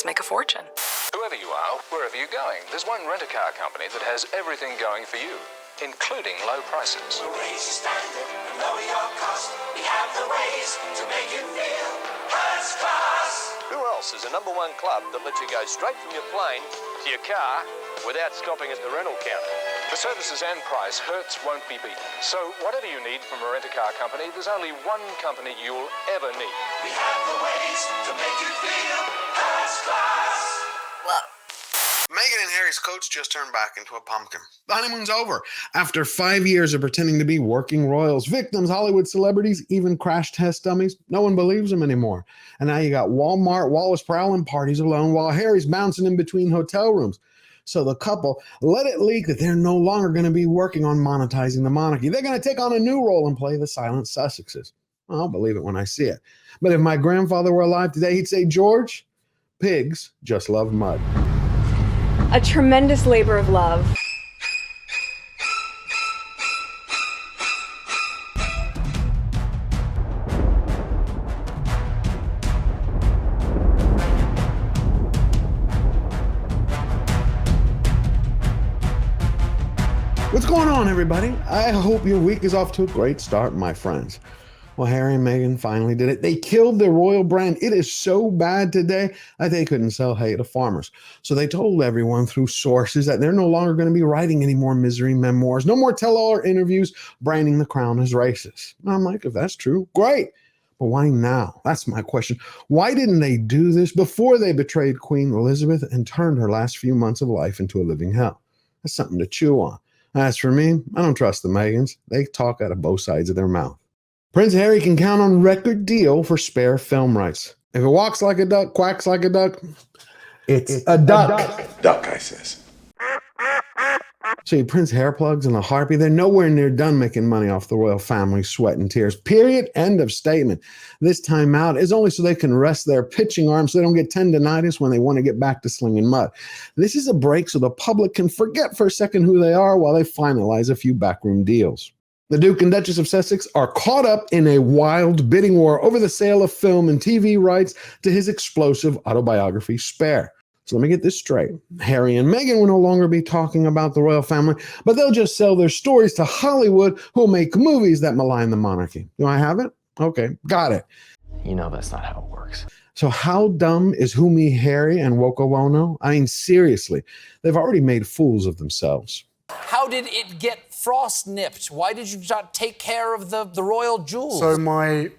let's make a fortune. Whoever you are, wherever you're going, there's one rent-a-car company that has everything going for you, including low prices. We'll raise your standard and lower your cost. We have the ways to make you feel first class. Who else is a #1 club that lets you go straight from your plane to your car without stopping at the rental counter? For services and price, Hertz won't be beaten. So whatever you need from a rent-a-car company, there's only one company you'll ever need. We have the ways to make you feel first class. Love. Meghan and Harry's coats just turned back into a pumpkin. The honeymoon's over. After 5 years of pretending to be working royals, victims, Hollywood celebrities, even crash test dummies, no one believes them anymore. And now you got Walmart Wallace prowling parties alone while Harry's bouncing in between hotel rooms. So the couple let it leak that they're no longer going to be working on monetizing the monarchy. They're going to take on a new role and play the silent Sussexes. I'll believe it when I see it. But if my grandfather were alive today, he'd say, George, pigs just love mud. A tremendous labor of love. What's going on, everybody? I hope your week is off to a great start, my friends. Well, Harry and Meghan finally did it. They killed their royal brand. It is so bad today that they couldn't sell hay to farmers. So they told everyone through sources that they're no longer going to be writing any more misery memoirs, no more tell-all interviews branding the crown as racist. And I'm like, if that's true, great. But why now? That's my question. Why didn't they do this before they betrayed Queen Elizabeth and turned her last few months of life into a living hell? That's something to chew on. As for me, I don't trust the Meghans. They talk out of both sides of their mouth. Prince Harry can count on record deal for spare film rights. If it walks like a duck, quacks like a duck, it's a duck. Duck, I says. See, Prince Hairplugs and the Harpy, they're nowhere near done making money off the royal family's sweat and tears. Period. End of statement. This time out is only so they can rest their pitching arms so they don't get tendinitis when they want to get back to slinging mud. This is a break so the public can forget for a second who they are while they finalize a few backroom deals. The Duke and Duchess of Sussex are caught up in a wild bidding war over the sale of film and TV rights to his explosive autobiography, Spare. So let me get this straight. Harry and Meghan will no longer be talking about the royal family, but they'll just sell their stories to Hollywood, who'll make movies that malign the monarchy. Do I have it? Okay, got it. You know that's not how it works. So how dumb is Humi, Harry, and Woko Ono? I mean, seriously, they've already made fools of themselves. How did it get frost nipped? Why did you not take care of the royal jewels? So my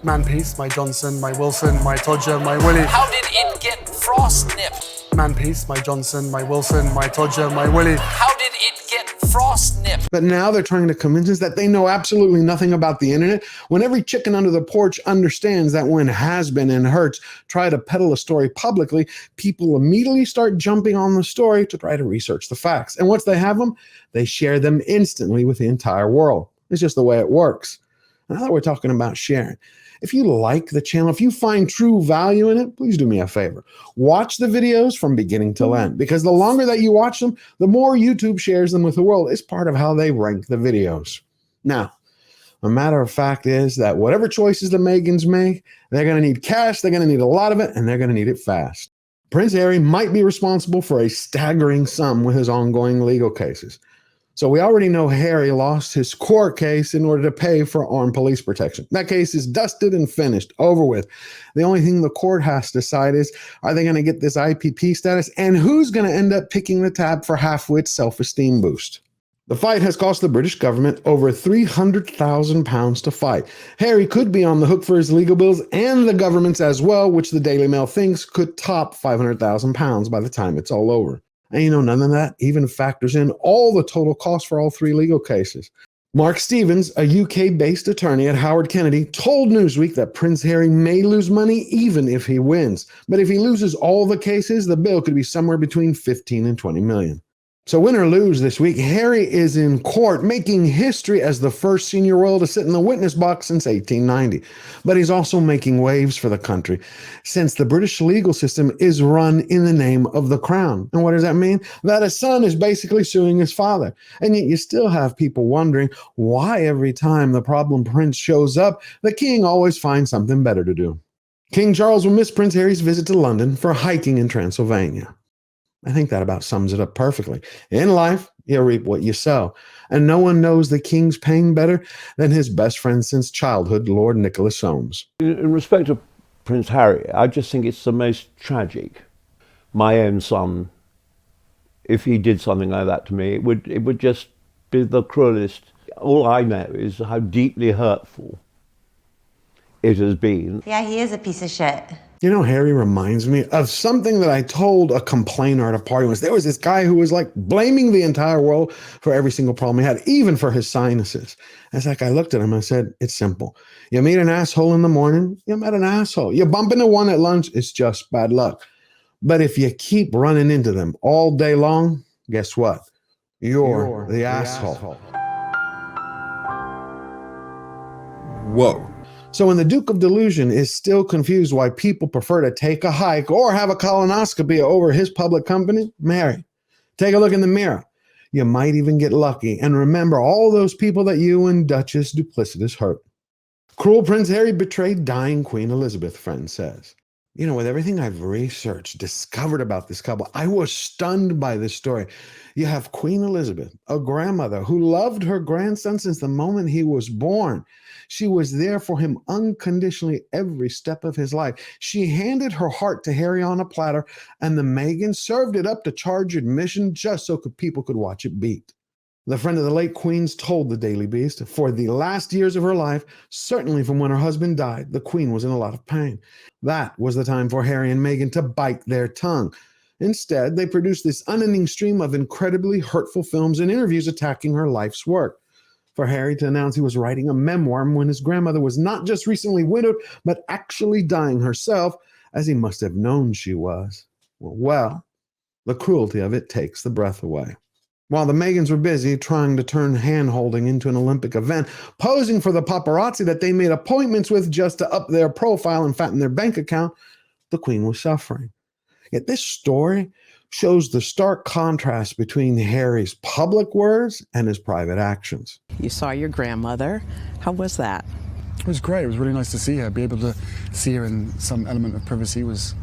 Manpiece, my Johnson, my Wilson, my Todger, my Willie. How did it get frost nipped? Manpiece, my Johnson, my Wilson, my Todger, my Willie. How did it get frost nipped? But now they're trying to convince us that they know absolutely nothing about the internet, when every chicken under the porch understands that when Has-Been and Hertz try to peddle a story publicly, people immediately start jumping on the story to try to research the facts. And once they have them, they share them instantly with the entire world. It's just the way it works. Now that we're talking about sharing, if you like the channel, if you find true value in it, please do me a favor. Watch the videos from beginning to end, because the longer that you watch them, the more YouTube shares them with the world. It's part of how they rank the videos. Now, a matter of fact is that whatever choices the Meghans make, they're going to need cash, they're going to need a lot of it, and they're going to need it fast. Prince Harry might be responsible for a staggering sum with his ongoing legal cases. So we already know Harry lost his court case in order to pay for armed police protection. That case is dusted and finished, over with. The only thing the court has to decide is, are they going to get this IPP status, and who's going to end up picking the tab for half-wit's self-esteem boost? The fight has cost the British government over £300,000 to fight. Harry could be on the hook for his legal bills, and the government's as well, which the Daily Mail thinks could top £500,000 by the time it's all over. And you know, none of that even factors in all the total cost for all three legal cases. Mark Stevens, a UK-based attorney at Howard Kennedy, told Newsweek that Prince Harry may lose money even if he wins. But if he loses all the cases, the bill could be somewhere between 15 and 20 million. So win or lose this week, Harry is in court making history as the first senior royal to sit in the witness box since 1890. But he's also making waves for the country, since the British legal system is run in the name of the crown. And what does that mean? That a son is basically suing his father. And yet you still have people wondering why every time the problem prince shows up, the king always finds something better to do. King Charles will miss Prince Harry's visit to London for hiking in Transylvania. I think that about sums it up perfectly. In life, you reap what you sow. And no one knows the king's pain better than his best friend since childhood, Lord Nicholas Soames. In respect to Prince Harry, I just think it's the most tragic. My own son, if he did something like that to me, it would just be the cruelest. All I know is how deeply hurtful it has been. Yeah, he is a piece of shit. You know, Harry reminds me of something that I told a complainer at a party once. There was this guy who was like blaming the entire world for every single problem he had, even for his sinuses. As that guy looked at him, I said, it's simple. You meet an asshole in the morning, you met an asshole. You bump into one at lunch, it's just bad luck. But if you keep running into them all day long, guess what? You're the asshole. Whoa. So when the Duke of Delusion is still confused why people prefer to take a hike or have a colonoscopy over his public company, Mary, take a look in the mirror. You might even get lucky and remember all those people that you and Duchess Duplicitous hurt. Cruel Prince Harry betrayed dying Queen Elizabeth, friend says. You know, with everything I've researched, discovered about this couple, I was stunned by this story. You have Queen Elizabeth, a grandmother who loved her grandson since the moment he was born. She was there for him unconditionally every step of his life. She handed her heart to Harry on a platter, and the Meghan served it up to charge admission just so people could watch it beat. The friend of the late Queen's told the Daily Beast, for the last years of her life, certainly from when her husband died, the Queen was in a lot of pain. That was the time for Harry and Meghan to bite their tongue. Instead, they produced this unending stream of incredibly hurtful films and interviews attacking her life's work. For Harry to announce he was writing a memoir when his grandmother was not just recently widowed, but actually dying herself, as he must have known she was. Well, the cruelty of it takes the breath away. While the Meghans were busy trying to turn hand-holding into an Olympic event, posing for the paparazzi that they made appointments with just to up their profile and fatten their bank account, the Queen was suffering. Yet this story shows the stark contrast between Harry's public words and his private actions. You saw your grandmother. How was that? It was great. It was really nice to see her. Be able to see her in some element of privacy was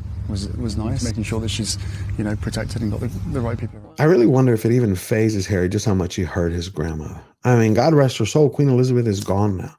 nice. Making sure that she's, you know, protected and got the right people around. I really wonder if it even phases Harry just how much he hurt his grandmother. I mean, God rest her soul, Queen Elizabeth is gone now.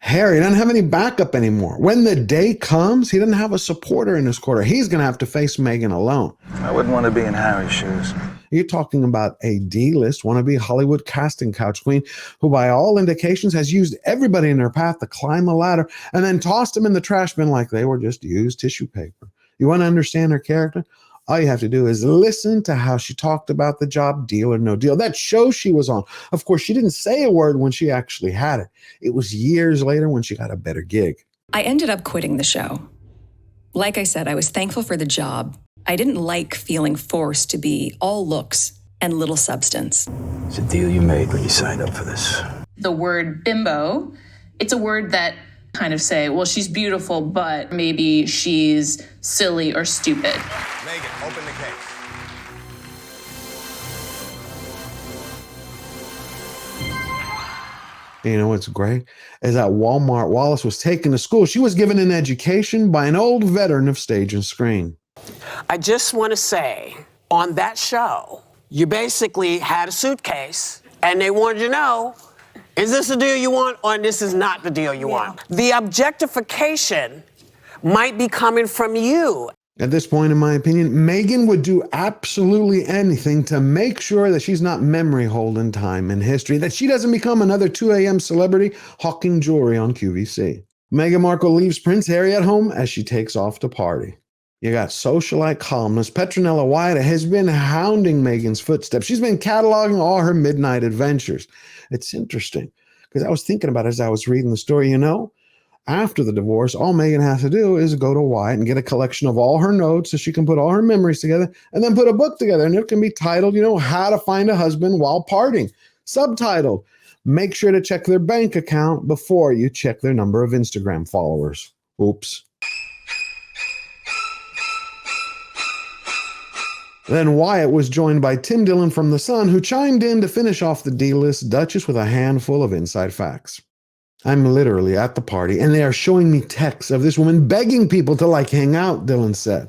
Harry doesn't have any backup anymore. When the day comes, he doesn't have a supporter in his corner. He's going to have to face Meghan alone. I wouldn't want to be in Harry's shoes. You're talking about a D-list wannabe Hollywood casting couch queen who, by all indications, has used everybody in her path to climb a ladder and then tossed them in the trash bin like they were just used tissue paper. You want to understand her character? All you have to do is listen to how she talked about the job, Deal or No Deal. That show she was on. Of course, she didn't say a word when she actually had it. It was years later when she got a better gig. I ended up quitting the show. Like I said, I was thankful for the job. I didn't like feeling forced to be all looks and little substance. It's a deal you made when you signed up for this. The word bimbo, it's a word that kind of say, well, she's beautiful, but maybe she's silly or stupid. Meghan, open the case. You know what's great is that Walmart Wallace was taken to school. She was given an education by an old veteran of stage and screen. I just want to say, on that show, you basically had a suitcase, and they wanted to know, is this the deal you want, or this is not the deal you want? The objectification might be coming from you. At this point, in my opinion, Meghan would do absolutely anything to make sure that she's not memory hold in time and history, that she doesn't become another 2 a.m. celebrity hawking jewelry on QVC. Meghan Markle leaves Prince Harry at home as she takes off to party. You got socialite columnist Petronella Wyatt has been hounding Meghan's footsteps. She's been cataloging all her midnight adventures. It's interesting because I was thinking about it as I was reading the story. You know, after the divorce, all Meghan has to do is go to Wyatt and get a collection of all her notes so she can put all her memories together and then put a book together. And it can be titled, you know, How to Find a Husband While Partying. Subtitled, Make sure to check their bank account before you check their number of Instagram followers. Oops. Then Wyatt was joined by Tim Dillon from The Sun, who chimed in to finish off the D-list Duchess with a handful of inside facts. I'm literally at the party, and they are showing me texts of this woman begging people to hang out, Dylan said.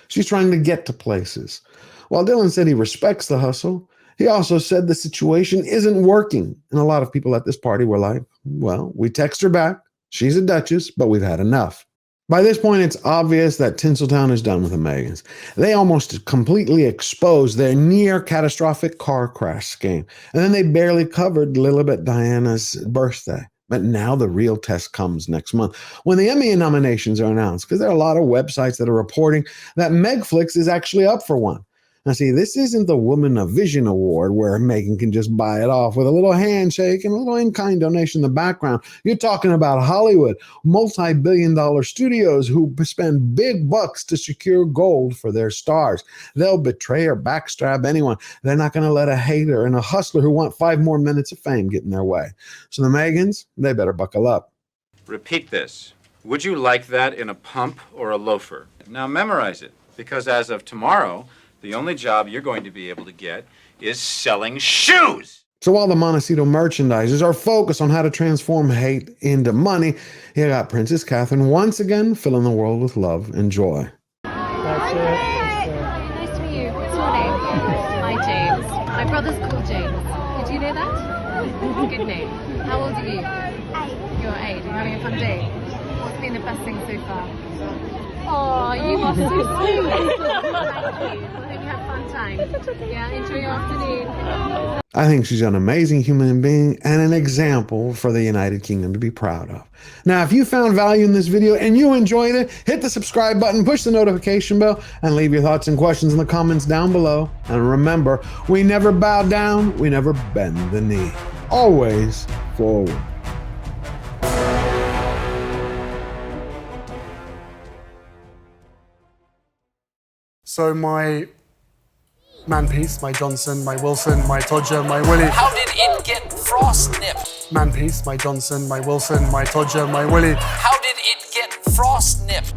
She's trying to get to places. While Dylan said he respects the hustle, he also said the situation isn't working. And a lot of people at this party were like, well, we text her back. She's a duchess, but we've had enough. By this point, it's obvious that Tinseltown is done with the Megans. They almost completely exposed their near-catastrophic car crash scheme. And then they barely covered Lilibet Diana's birthday. But now the real test comes next month when the Emmy nominations are announced, because there are a lot of websites that are reporting that Megflix is actually up for one. Now, see, this isn't the Woman of Vision Award where Meghan can just buy it off with a little handshake and a little in-kind donation in the background. You're talking about Hollywood, multi-billion-dollar studios who spend big bucks to secure gold for their stars. They'll betray or backstab anyone. They're not going to let a hater and a hustler who want 5 more minutes of fame get in their way. So the Megans, they better buckle up. Repeat this. Would you like that in a pump or a loafer? Now memorize it, because as of tomorrow, the only job you're going to be able to get is selling shoes. So while the Montecito merchandisers are focused on how to transform hate into money, you got Princess Catherine once again filling the world with love and joy. That's it. Nice to meet you. What's your name? Hi, James. My brother's called James. Did you know that? Good name. How old are you? 8. You're 8. You're having a fun day. What's been the best thing so far? Oh, you are so sweet. Thank you. I hope you have fun time. Yeah, enjoy your afternoon. I think she's an amazing human being and an example for the United Kingdom to be proud of. Now, if you found value in this video and you enjoyed it, hit the subscribe button, push the notification bell, and leave your thoughts and questions in the comments down below. And remember, we never bow down, we never bend the knee. Always forward. So my Manpiece, my Johnson, my Wilson, my Todger, my Willie. How did it get frost nipped? Manpiece, my Johnson, my Wilson, my Todger, my Willie. How did it get frost nipped?